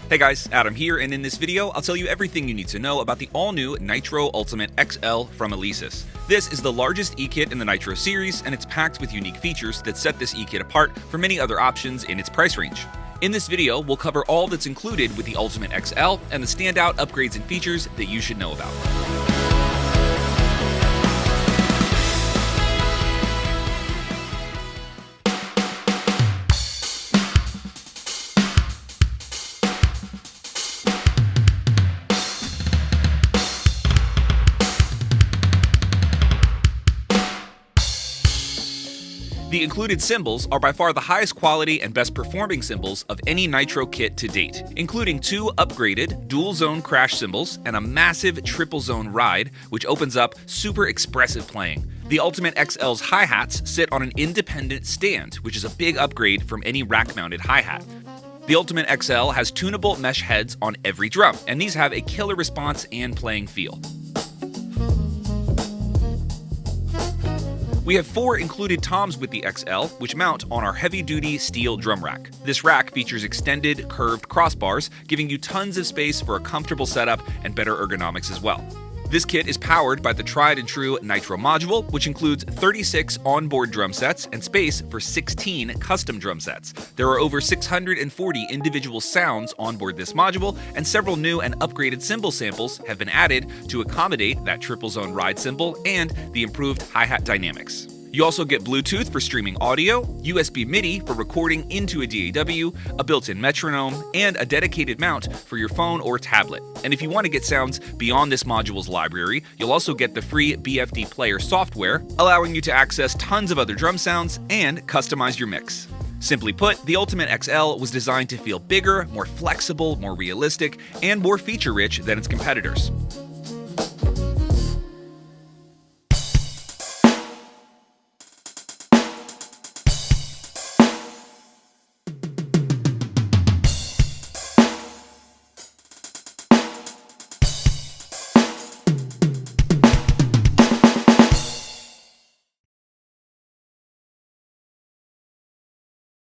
Hey guys, Adam here, and in this video, I'll tell you everything you need to know about the all-new Nitro Ultimate XL from Alesis. This is the largest e-kit in the Nitro series, and it's packed with unique features that set this e-kit apart from many other options in its price range. In this video, we'll cover all that's included with the Ultimate XL and the standout upgrades and features that you should know about. The included cymbals are by far the highest quality and best performing cymbals of any Nitro kit to date, including 2 upgraded dual-zone crash cymbals and a massive triple-zone ride, which opens up super expressive playing. The Ultimate XL's hi-hats sit on an independent stand, which is a big upgrade from any rack-mounted hi-hat. The Ultimate XL has tunable mesh heads on every drum, and these have a killer response and playing feel. We have 4 included toms with the XL, which mount on our heavy-duty steel drum rack. This rack features extended, curved crossbars, giving you tons of space for a comfortable setup and better ergonomics as well. This kit is powered by the tried-and-true Nitro module, which includes 36 onboard drum sets and space for 16 custom drum sets. There are over 640 individual sounds onboard this module, and several new and upgraded cymbal samples have been added to accommodate that triple-zone ride cymbal and the improved hi-hat dynamics. You also get Bluetooth for streaming audio, USB MIDI for recording into a DAW, a built-in metronome, and a dedicated mount for your phone or tablet. And if you want to get sounds beyond this module's library, you'll also get the free BFD player software, allowing you to access tons of other drum sounds and customize your mix. Simply put, the Ultimate XL was designed to feel bigger, more flexible, more realistic, and more feature-rich than its competitors.